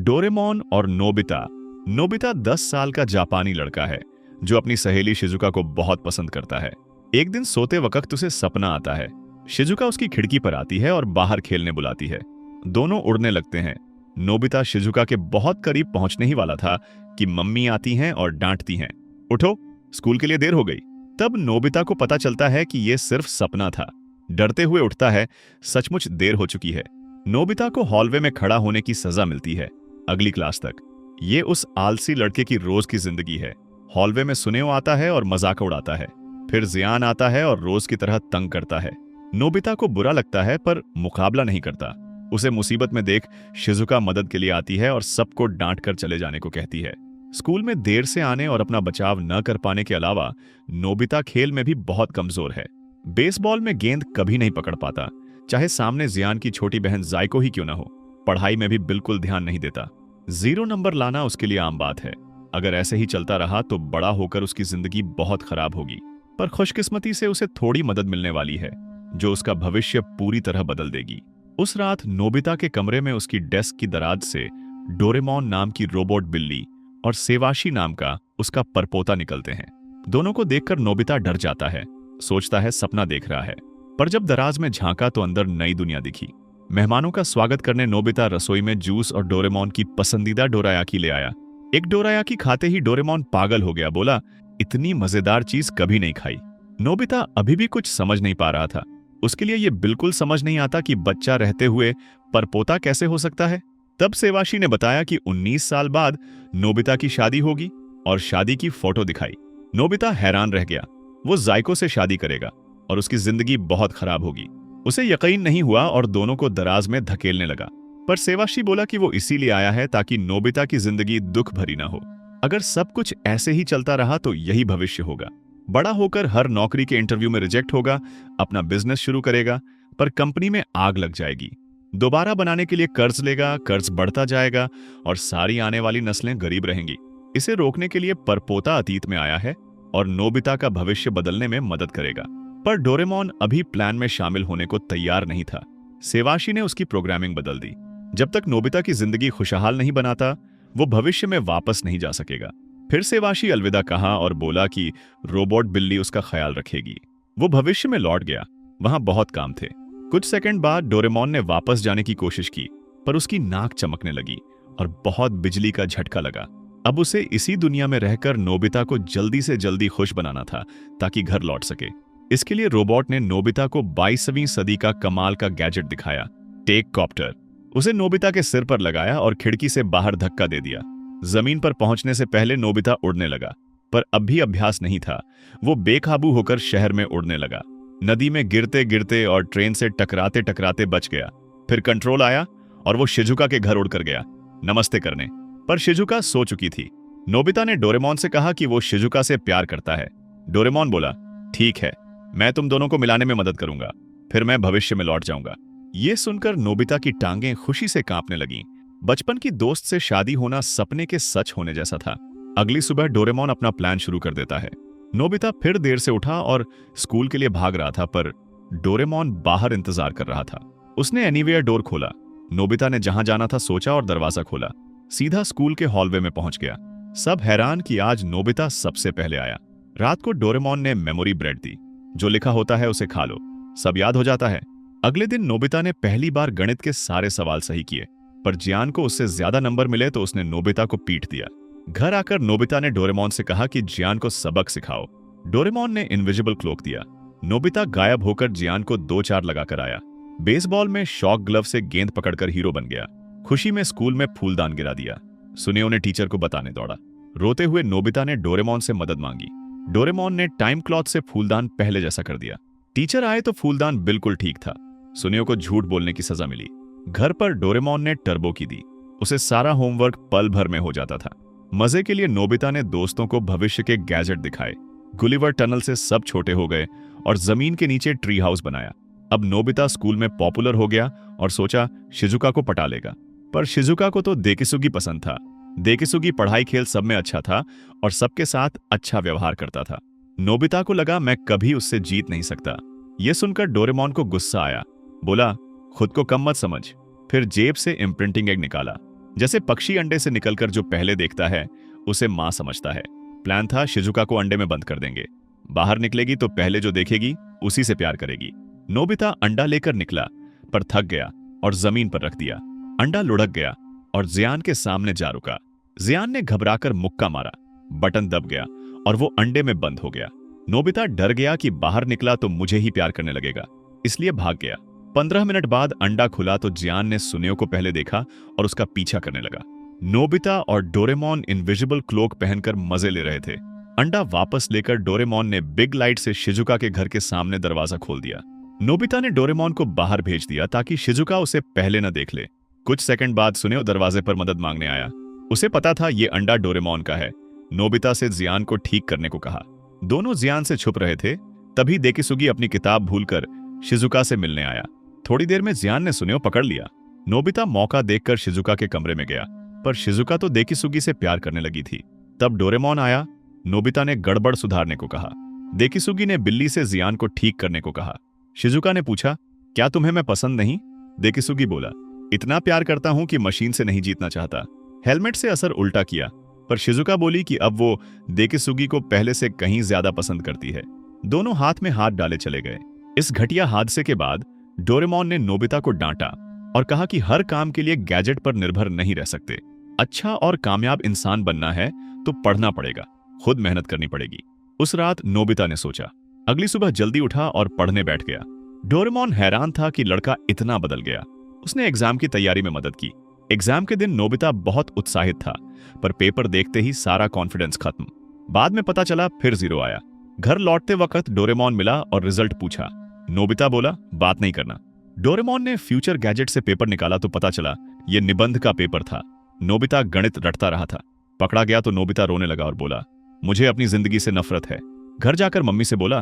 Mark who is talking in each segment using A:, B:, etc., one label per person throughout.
A: Doraemon और Nobita. Nobita 10 साल का जापानी लड़का है जो अपनी सहेली शिजुका को बहुत पसंद करता है। एक दिन सोते वक्त उसे सपना आता है। शिजुका उसकी खिड़की पर आती है और बाहर खेलने बुलाती है। दोनों उड़ने लगते हैं। नोबिता शिजुका के बहुत करीब पहुंचने ही वाला था कि मम्मी आती हैं और डांटती हैं, उठो, स्कूल के लिए देर हो गई। तब नोबिता को पता चलता है कि यह सिर्फ सपना था। डरते हुए उठता है, सचमुच देर हो चुकी है। नोबिता को हॉलवे में खड़ा होने की सजा मिलती है अगली क्लास तक। ये उस आलसी लड़के की रोज की जिंदगी है। हॉलवे में सुनेओ आता है और मजाक उड़ाता है, फिर जियान आता है और रोज की तरह तंग करता है। नोबिता को बुरा लगता है पर मुकाबला नहीं करता। उसे मुसीबत में देख शिजुका मदद के लिए आती है और सबको डांट कर चले जाने को कहती है। स्कूल में देर से आने और अपना बचाव न कर पाने के अलावा नोबिता खेल में भी बहुत कमजोर है। बेसबॉल में गेंद कभी नहीं पकड़ पाता, चाहे सामने जियान की छोटी बहन जायको ही क्यों ना हो। पढ़ाई में भी बिल्कुल ध्यान नहीं देता। 0 नंबर लाना उसके लिए आम बात है। अगर ऐसे ही चलता रहा तो बड़ा होकर उसकी जिंदगी बहुत खराब होगी। पर खुशकिस्मती से उसे थोड़ी मदद मिलने वाली है जो उसका भविष्य पूरी तरह बदल देगी। उस रात नोबिता के कमरे में उसकी डेस्क की दराज से डोरेमोन नाम की रोबोट बिल्ली और सेवाशी नाम का उसका परपोता निकलते हैं। दोनों को देखकर नोबिता डर जाता है, सोचता है सपना देख रहा है। पर जब दराज में झांका तो अंदर नई दुनिया दिखी। मेहमानों का स्वागत करने नोबिता रसोई में जूस और डोरेमोन की पसंदीदा डोरायाकी ले आया। एक डोरायाकी खाते ही डोरेमोन पागल हो गया, बोला, इतनी मजेदार चीज कभी नहीं खाई। नोबिता अभी भी कुछ समझ नहीं पा रहा था। उसके लिए यह बिल्कुल समझ नहीं आता कि बच्चा रहते हुए परपोता कैसे हो सकता है। तब सेवाशी ने बताया कि 19 साल बाद नोबिता की शादी होगी और शादी की फोटो दिखाई। नोबिता हैरान रह गया। वो जायको से शादी करेगा और उसकी जिंदगी बहुत खराब होगी। उसे यकीन नहीं हुआ और दोनों को दराज में धकेलने लगा। पर सेवाशी बोला कि वो इसीलिए आया है ताकि नोबिता की जिंदगी दुख भरी ना हो। अगर सब कुछ ऐसे ही चलता रहा तो यही भविष्य होगा। बड़ा होकर हर नौकरी के इंटरव्यू में रिजेक्ट होगा, अपना बिजनेस शुरू करेगा पर कंपनी में आग लग जाएगी। दोबारा बनाने के लिए कर्ज लेगा, कर्ज बढ़ता जाएगा और सारी आने वाली नस्लें गरीब रहेंगी। इसे रोकने के लिए परपोता अतीत में आया है और नोबिता का भविष्य बदलने में मदद करेगा। पर डोरेमोन अभी प्लान में शामिल होने को तैयार नहीं था। सेवाशी ने उसकी प्रोग्रामिंग बदल दी। जब तक नोबिता की जिंदगी खुशहाल नहीं बनाता, वो भविष्य में वापस नहीं जा सकेगा। फिर सेवाशी अलविदा कहा और बोला कि रोबोट बिल्ली उसका ख्याल रखेगी। वो भविष्य में लौट गया। वहां बहुत काम थे। कुछ सेकंड बाद डोरेमोन ने वापस जाने की कोशिश की पर उसकी नाक चमकने लगी और बहुत बिजली का झटका लगा। अब उसे इसी दुनिया में रहकर नोबिता को जल्दी से जल्दी खुश बनाना था ताकि घर लौट सके। इसके लिए रोबोट ने नोबिता को 22वीं सदी का कमाल का गैजेट दिखाया, टेक कॉप्टर। उसे नोबिता के सिर पर लगाया और खिड़की से बाहर धक्का दे दिया। जमीन पर पहुंचने से पहले नोबिता उड़ने लगा, पर अब भी अभ्यास नहीं था। वो बेकाबू होकर शहर में उड़ने लगा। नदी में गिरते गिरते और ट्रेन से टकराते टकराते बच गया। फिर कंट्रोल आया और वो शिजुका के घर उड़कर गया नमस्ते करने। पर शिजुका सो चुकी थी। नोबिता ने डोरेमोन से कहा कि वो शिजुका से प्यार करता है। डोरेमोन बोला, ठीक है, मैं तुम दोनों को मिलाने में मदद करूंगा, फिर मैं भविष्य में लौट जाऊंगा। ये सुनकर नोबिता की टांगें खुशी से कांपने लगीं। बचपन की दोस्त से शादी होना सपने के सच होने जैसा था। अगली सुबह डोरेमोन अपना प्लान शुरू कर देता है। नोबिता फिर देर से उठा और स्कूल के लिए भाग रहा था, पर डोरेमोन बाहर इंतजार कर रहा था। उसने एनीवेयर डोर खोला। नोबिता ने जहां जाना था सोचा और दरवाजा खोला। सीधा स्कूल के हॉलवे में पहुंच गया। सब हैरान कि आज नोबिता सबसे पहले आया। रात को डोरेमोन ने मेमोरी ब्रेड दी। जो लिखा होता है उसे खा लो, सब याद हो जाता है। अगले दिन नोबिता ने पहली बार गणित के सारे सवाल सही किए, पर जियान को उससे ज्यादा नंबर मिले तो उसने नोबिता को पीट दिया। घर आकर नोबिता ने डोरेमोन से कहा कि जियान को सबक सिखाओ। डोरेमोन ने इनविजिबल क्लोक दिया। नोबिता गायब होकर जियान को 2-4 लगाकर आया। बेसबॉल में शॉक ग्लव से गेंद पकड़कर हीरो बन गया। खुशी में स्कूल में फूलदान गिरा दिया। सुनेओ ने टीचर को बताने दौड़ा। रोते हुए नोबिता ने डोरेमोन से मदद मांगी। डोरेमोन ने टाइम क्लॉथ से फूलदान पहले जैसा कर दिया। टीचर आए तो फूलदान बिल्कुल ठीक था। सुनेओ को झूठ बोलने की सजा मिली। घर पर डोरेमोन ने टर्बो की दी। उसे सारा होमवर्क पल भर में हो जाता था। मजे के लिए नोबिता ने दोस्तों को भविष्य के गैजेट दिखाए। गुलिवर टनल से सब छोटे हो गए और जमीन के नीचे ट्री हाउस बनाया। अब नोबिता स्कूल में पॉपुलर हो गया और सोचा शिजुका को पटा लेगा। पर शिजुका को तो देकिसुगी पसंद था। देकिसुगी पढ़ाई खेल सब में अच्छा था और सबके साथ अच्छा व्यवहार करता था। नोबिता को लगा मैं कभी उससे जीत नहीं सकता। यह सुनकर डोरेमोन को गुस्सा आया। बोला, खुद को कम मत समझ। फिर जेब से इम्प्रिंटिंग एग निकाला। जैसे पक्षी अंडे से निकलकर जो पहले देखता है उसे मां समझता है। प्लान था शिजुका को अंडे में बंद कर देंगे। बाहर निकलेगी तो पहले जो देखेगी उसी से प्यार करेगी। नोबिता अंडा लेकर निकला पर थक गया और जमीन पर रख दिया। अंडा लुढ़क गया और जियान के सामने जा रुका। जियान ने घबराकर मुक्का मारा, बटन दब गया और वो अंडे में बंद हो गया। नोबिता डर गया कि बाहर निकला तो मुझे ही प्यार करने लगेगा, इसलिए भाग गया। 15 मिनट बाद अंडा खुला तो जियान ने सुनियो को पहले देखा और उसका पीछा करने लगा। नोबिता और डोरेमोन इनविजिबल क्लोक पहनकर मजे ले रहे थे। अंडा वापस लेकर डोरेमोन ने बिग लाइट से शिजुका के घर के सामने दरवाजा खोल दिया। नोबिता ने डोरेमोन को बाहर भेज दिया ताकि शिजुका उसे पहले न देख ले। कुछ सेकंड बाद सुनियो दरवाजे पर मदद मांगने आया। उसे पता था ये अंडा डोरेमोन का है। नोबिता से जियान को ठीक करने को कहा। दोनों जियान से छुप रहे थे। तभी देकिसुगी अपनी किताब भूलकर शिजुका से मिलने आया। थोड़ी देर में जियान ने सुनियो पकड़ लिया। नोबिता मौका देखकर शिजुका के कमरे में गया, पर शिजुका तो देकिसुगी से प्यार करने लगी थी। तब डोरेमोन आया। नोबिता ने गड़बड़ सुधारने को कहा। देकिसुगी ने बिल्ली से जियान को ठीक करने को कहा। शिजुका ने पूछा, क्या तुम्हें मैं पसंद नहीं? देकिसुगी बोला, इतना प्यार करता हूं कि मशीन से नहीं जीतना चाहता। हेलमेट से असर उल्टा किया, पर शिजुका बोली कि अब वो देकिसुगी को पहले से कहीं ज्यादा पसंद करती है। दोनों हाथ में हाथ डाले चले गए। इस घटिया हादसे के बाद डोरेमोन ने नोबिता को डांटा और कहा कि हर काम के लिए गैजेट पर निर्भर नहीं रह सकते। अच्छा और कामयाब इंसान बनना है तो पढ़ना पड़ेगा, खुद मेहनत करनी पड़ेगी। उस रात नोबिता ने सोचा। अगली सुबह जल्दी उठा और पढ़ने बैठ गया। डोरेमोन हैरान था कि लड़का इतना बदल गया। उसने एग्जाम की तैयारी में मदद की। एग्जाम के दिन नोबिता बहुत उत्साहित था, पर पेपर देखते ही सारा कॉन्फिडेंस खत्म। बाद में पता चला फिर 0 आया। घर लौटते वक्त डोरेमोन मिला और रिजल्ट पूछा। नोबिता बोला, बात नहीं करना। डोरेमोन ने फ्यूचर गैजेट से पेपर निकाला तो पता चला यह निबंध का पेपर था। नोबिता गणित रटता रहा था। पकड़ा गया तो नोबिता रोने लगा और बोला, मुझे अपनी जिंदगी से नफरत है। घर जाकर मम्मी से बोला,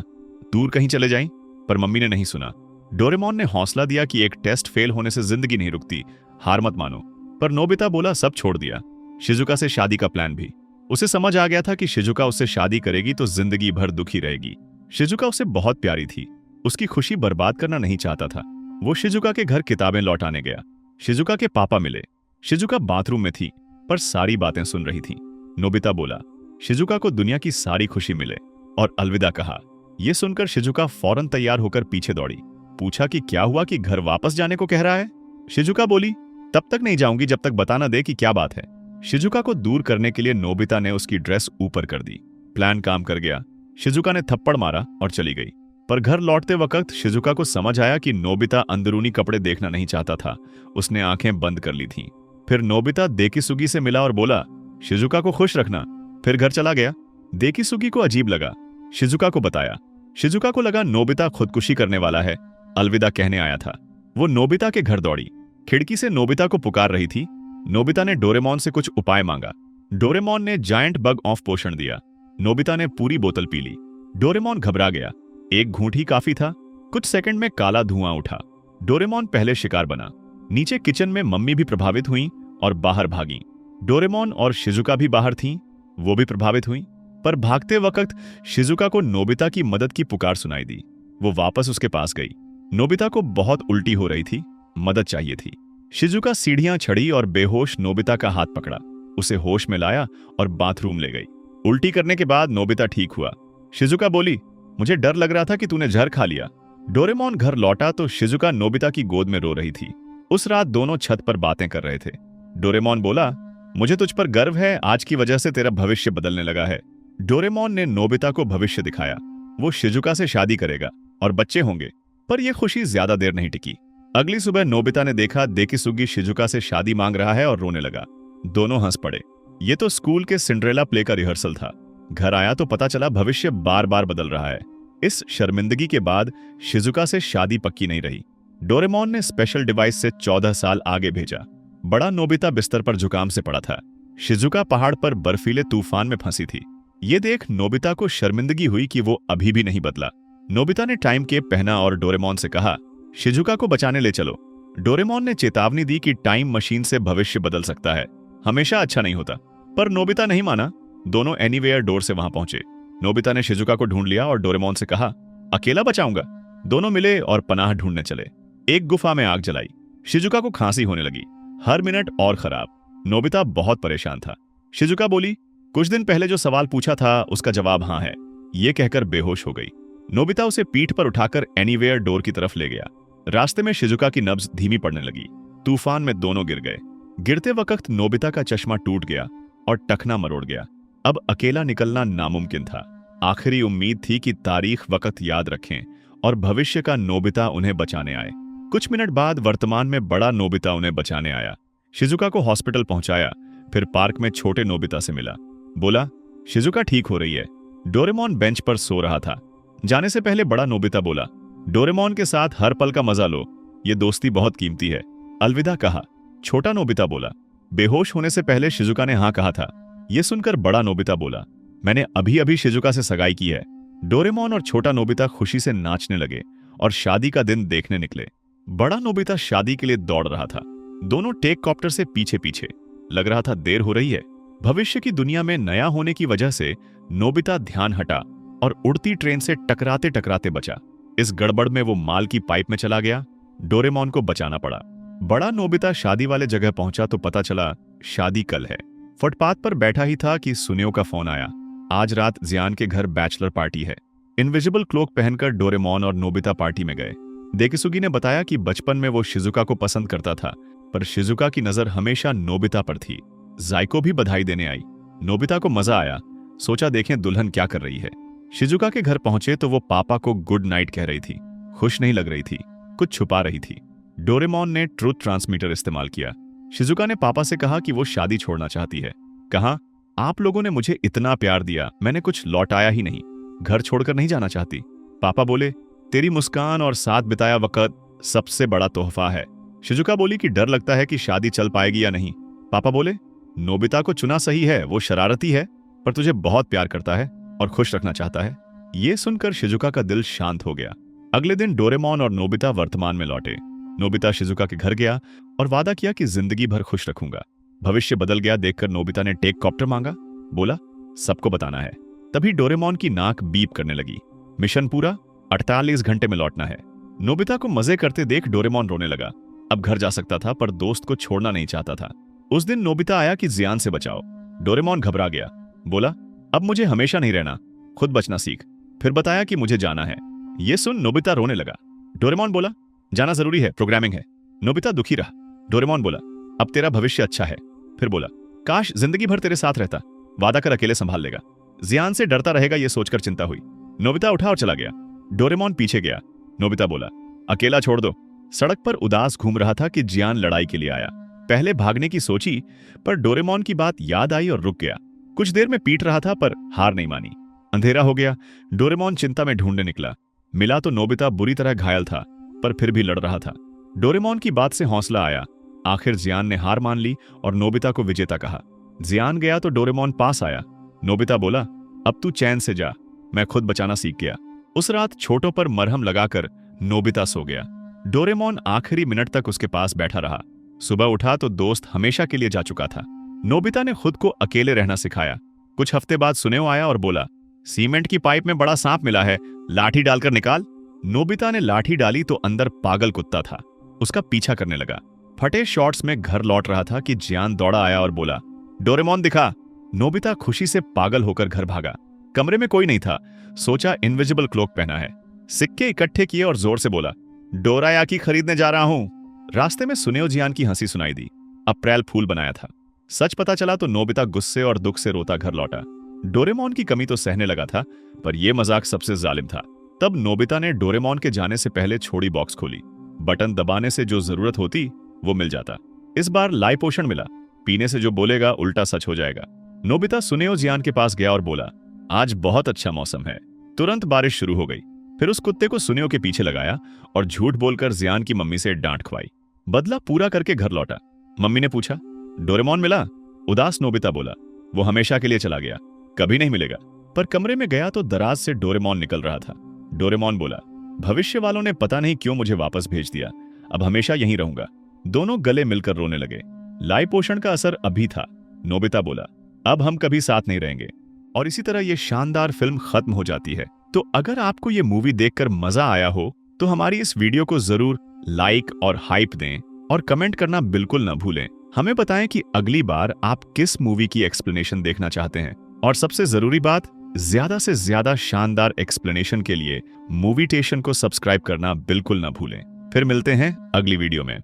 A: दूर कहीं चले जाएं, पर मम्मी ने नहीं सुना। डोरेमोन ने हौसला दिया कि एक टेस्ट फेल होने से जिंदगी नहीं रुकती, हार मत मानो। पर नोबिता बोला, सब छोड़ दिया। शिजुका से शादी का प्लान भी। उसे समझ आ गया था कि शिजुका उससे शादी करेगी तो जिंदगी भर दुखी रहेगी। शिजुका उसे बहुत प्यारी थी। उसकी खुशी बर्बाद करना नहीं चाहता था। वो शिजुका के घर किताबें लौटाने गया। शिजुका के पापा मिले। शिजुका बाथरूम में थी, पर सारी बातें सुन रही थी। नोबिता बोला, शिजुका को दुनिया की सारी खुशी मिले, और अलविदा कहा। यह सुनकर शिजुका फौरन तैयार होकर पीछे दौड़ी। पूछा कि क्या हुआ, कि घर वापस जाने को कह रहा है? शिजुका बोली, तब तक नहीं जाऊंगी जब तक बता ना दे कि क्या बात है। शिजुका को दूर करने के लिए नोबिता ने उसकी ड्रेस ऊपर कर दी। प्लान काम कर गया। शिजुका ने थप्पड़ मारा और चली गई। पर घर लौटते वक्त शिजुका को समझ आया कि नोबिता अंदरूनी कपड़े देखना नहीं चाहता था। उसने आंखें बंद कर ली थीं। फिर नोबिता देकिसुगी से मिला और बोला, शिजुका को खुश रखना। फिर घर चला गया। देकिसुगी को अजीब लगा। शिजुका को बताया। शिजुका को लगा नोबिता खुदकुशी करने वाला है, अलविदा कहने आया था। वो नोबिता के घर दौड़ी। खिड़की से नोबिता को पुकार रही थी। नोबिता ने डोरेमोन से कुछ उपाय मांगा। डोरेमोन ने जायंट बग ऑफ पोषण दिया। नोबिता ने पूरी बोतल पी ली। डोरेमोन घबरा गया। एक घूंट ही काफी था। कुछ सेकंड में काला धुआं उठा। डोरेमोन पहले शिकार बना। नीचे किचन में मम्मी भी प्रभावित हुई और बाहर भागी। डोरेमोन और शिजुका भी बाहर थीं, वो भी प्रभावित हुई। पर भागते वक्त शिजुका को नोबिता की मदद की पुकार सुनाई दी। वो वापस उसके पास गई। नोबिता को बहुत उल्टी हो रही थी, मदद चाहिए थी। शिजुका सीढ़ियां चढ़ी और बेहोश नोबिता का हाथ पकड़ा, उसे होश में लाया और बाथरूम ले गई। उल्टी करने के बाद नोबिता ठीक हुआ। शिजुका बोली, मुझे डर लग रहा था कि तूने जहर खा लिया। डोरेमोन घर लौटा तो शिजुका नोबिता की गोद में रो रही थी। उस रात दोनों छत पर बातें कर रहे थे। डोरेमोन बोला, मुझे तुझ पर गर्व है, आज की वजह से तेरा भविष्य बदलने लगा है। डोरेमोन ने नोबिता को भविष्य दिखाया। वो शिजुका से शादी करेगा और बच्चे होंगे। पर यह खुशी ज्यादा देर नहीं टिकी। अगली सुबह नोबिता ने देखा देकिसुगी शिजुका से शादी मांग रहा है और रोने लगा। दोनों हंस पड़े। ये तो स्कूल के सिंड्रेला प्ले का रिहर्सल था। घर आया तो पता चला भविष्य बार बार बदल रहा है। इस शर्मिंदगी के बाद शिजुका से शादी पक्की नहीं रही। डोरेमोन ने स्पेशल डिवाइस से 14 साल आगे भेजा। बड़ा नोबिता बिस्तर पर जुकाम से पड़ा था। शिजुका पहाड़ पर बर्फीले तूफान में फंसी थी। ये देख नोबिता को शर्मिंदगी हुई कि वो अभी भी नहीं बदला। नोबिता ने टाइम केप पहना और डोरेमोन से कहा, शिजुका को बचाने ले चलो। डोरेमोन ने चेतावनी दी कि टाइम मशीन से भविष्य बदल सकता है, हमेशा अच्छा नहीं होता। पर नोबिता नहीं माना। दोनों एनीवेयर डोर से वहां पहुंचे। नोबिता ने शिजुका को ढूंढ लिया और डोरेमोन से कहा, अकेला बचाऊंगा। दोनों मिले और पनाह ढूंढने चले। एक गुफा में आग जलाई। शिजुका को खांसी होने लगी, हर मिनट और खराब। नोबिता बहुत परेशान था। शिजुका बोली, कुछ दिन पहले जो सवाल पूछा था उसका जवाब हाँ है। ये कहकर बेहोश हो गई। नोबिता उसे पीठ पर उठाकर एनीवेयर डोर की तरफ ले गया। रास्ते में शिजुका की नब्ज धीमी पड़ने लगी। तूफान में दोनों गिर गए। गिरते वक्त नोबिता का चश्मा टूट गया और टखना मरोड़ गया। अब अकेला निकलना नामुमकिन था। आखिरी उम्मीद थी कि तारीख वक्त याद रखें और भविष्य का नोबिता उन्हें बचाने आए। कुछ मिनट बाद वर्तमान में बड़ा नोबिता उन्हें बचाने आया। शिजुका को हॉस्पिटल पहुंचाया, फिर पार्क में छोटे नोबिता से मिला। बोला, शिजुका ठीक हो रही है। डोरेमोन बेंच पर सो रहा था। जाने से पहले बड़ा नोबिता बोला, डोरेमोन के साथ हर पल का मजा लो, ये दोस्ती बहुत कीमती है। अलविदा कहा। छोटा नोबिता बोला, बेहोश होने से पहले शिजुका ने हाँ कहा था। यह सुनकर बड़ा नोबिता बोला, मैंने अभी अभी शिजुका से सगाई की है। डोरेमोन और छोटा नोबिता खुशी से नाचने लगे और शादी का दिन देखने निकले। बड़ा नोबिता शादी के लिए दौड़ रहा था। दोनों टेक कॉप्टर से पीछे पीछे। लग रहा था देर हो रही है। भविष्य की दुनिया में नया होने की वजह से नोबिता ध्यान हटा और उड़ती ट्रेन से टकराते टकराते बचा। इस गड़बड़ में वो माल की पाइप में चला गया। डोरेमोन को बचाना पड़ा। बड़ा नोबिता शादी वाले जगह पहुंचा तो पता चला शादी कल है। फुटपाथ पर बैठा ही था कि सुनियो का फोन आया। आज रात जियान के घर बैचलर पार्टी है। इनविजिबल क्लोक पहनकर डोरेमोन और नोबिता पार्टी में गए। देकिसुगी ने बताया कि बचपन में वो शिजुका को पसंद करता था, पर शिजुका की नजर हमेशा नोबिता पर थी। जाइको भी बधाई देने आई। नोबिता को मजा आया। सोचा देखें दुल्हन क्या कर रही है। शिजुका के घर पहुंचे तो वो पापा को गुड नाइट कह रही थी। खुश नहीं लग रही थी, कुछ छुपा रही थी। डोरेमोन ने ट्रूथ ट्रांसमीटर इस्तेमाल किया। शिजुका ने पापा से कहा कि वो शादी छोड़ना चाहती है। कहा, आप लोगों ने मुझे इतना प्यार दिया, मैंने कुछ लौटाया ही नहीं। घर छोड़कर नहीं जाना चाहती। पापा बोले, तेरी मुस्कान और साथ बिताया वक्त सबसे बड़ा तोहफा है। शिजुका बोली कि डर लगता है कि शादी चल पाएगी या नहीं। पापा बोले, नोबिता को चुना सही है, वो शरारती है पर तुझे बहुत प्यार करता है और खुश रखना चाहता है। ये सुनकर शिजुका का दिल शांत हो गया। अगले दिन डोरेमोन और नोबिता वर्तमान में लौटे। नोबिता शिजुका के घर गया और वादा किया कि जिंदगी भर खुश रखूंगा। भविष्य बदल गया देखकर नोबिता ने टेक कॉप्टर मांगा। बोला, सबको बताना है। तभी डोरेमोन की नाक बीप करने लगी। मिशन पूरा, 48 घंटे में लौटना है। नोबिता को मजे करते देख डोरेमोन रोने लगा। अब घर जा सकता था पर दोस्त को छोड़ना नहीं चाहता था। उस दिन नोबिता आया कि जियान से बचाओ। डोरेमोन घबरा गया। बोला, अब मुझे हमेशा नहीं रहना, खुद बचना सीख। फिर बताया कि मुझे जाना है। यह सुन नोबिता रोने लगा। डोरेमोन बोला, जाना जरूरी है, प्रोग्रामिंग है। नोबिता दुखी रहा। डोरेमोन बोला, अब तेरा भविष्य अच्छा है। फिर बोला, काश जिंदगी भर तेरे साथ रहता, वादा कर अकेले संभाल लेगा। जियान से डरता रहेगा ये सोचकर चिंता हुई। नोबिता उठा और चला गया। डोरेमोन पीछे गया। नोबिता बोला, अकेला छोड़ दो। सड़क पर उदास घूम रहा था कि जियान लड़ाई के लिए आया। पहले भागने की सोची पर डोरेमोन की बात याद आई और रुक गया। कुछ देर में पीट रहा था पर हार नहीं मानी। अंधेरा हो गया। डोरेमोन चिंता में ढूंढने निकला। मिला तो नोबिता बुरी तरह घायल था पर फिर भी लड़ रहा था। डोरेमोन की बात से हौसला आया। आखिर जियान ने हार मान ली और नोबिता को विजेता कहा। जियान गया तो डोरेमोन पास आया। नोबिता बोला, अब तू चैन से जा, मैं खुद बचाना सीख गया। उस रात छोटों पर मरहम लगाकर नोबिता सो गया। डोरेमोन आखिरी मिनट तक उसके पास बैठा रहा। सुबह उठा तो दोस्त हमेशा के लिए जा चुका था। नोबिता ने खुद को अकेले रहना सिखाया। कुछ हफ्ते बाद सुनेओ आया और बोला, सीमेंट की पाइप में बड़ा सांप मिला है, लाठी डालकर निकाल। नोबिता ने लाठी डाली तो अंदर पागल कुत्ता था। उसका पीछा करने लगा। फटे शॉर्ट्स में घर लौट रहा था कि जियान दौड़ा आया और बोला, डोरेमोन दिखा। नोबिता खुशी से पागल होकर घर भागा। कमरे में कोई नहीं था। सोचा इनविजिबल क्लोक पहना है। सिक्के इकट्ठे किए और जोर से बोला, डोरायाकी खरीदने जा रहा हूं। रास्ते में सुनेओ जियान की हंसी सुनाई दी। अप्रैल फूल बनाया था। सच पता चला तो नोबिता गुस्से और दुख से रोता घर लौटा। डोरेमोन की कमी तो सहने लगा था पर यह मजाक सबसे जालिम था। तब नोबिता ने डोरेमोन के जाने से पहले छोड़ी बॉक्स खोली। बटन दबाने से जो जरूरत होती वो मिल जाता। इस बार लाई पोषण मिला। पीने से जो बोलेगा उल्टा सच हो जाएगा। नोबिता सुनेओ जियान के पास गया और बोला, आज बहुत अच्छा मौसम है। तुरंत बारिश शुरू हो गई। फिर उस कुत्ते को सुनेओ के पीछे लगाया और झूठ बोलकर जियान की मम्मी से डांट खवाई। बदला पूरा करके घर लौटा। मम्मी ने पूछा, डोरेमोन मिला? उदास नोबिता बोला, वो हमेशा के लिए चला गया, कभी नहीं मिलेगा। पर कमरे में गया तो दराज से डोरेमोन निकल रहा था। डोरेमोन बोला, भविष्य वालों ने पता नहीं क्यों मुझे वापस भेज दिया, अब हमेशा यहीं रहूंगा। दोनों गले मिलकर रोने लगे। लाई पोषण का असर अभी था। नोबिता बोला, अब हम कभी साथ नहीं रहेंगे। और इसी तरह यह शानदार फिल्म खत्म हो जाती है। तो अगर आपको यह मूवी देखकर मजा आया हो तो हमारी इस वीडियो को जरूर लाइक और हाइप दें और कमेंट करना बिल्कुल न भूलें। हमें बताएं कि अगली बार आप किस मूवी की एक्सप्लेनेशन देखना चाहते हैं। और सबसे जरूरी बात, ज्यादा से ज्यादा शानदार एक्सप्लेनेशन के लिए मूवीटेशन को सब्सक्राइब करना बिल्कुल ना भूलें। फिर मिलते हैं अगली वीडियो में।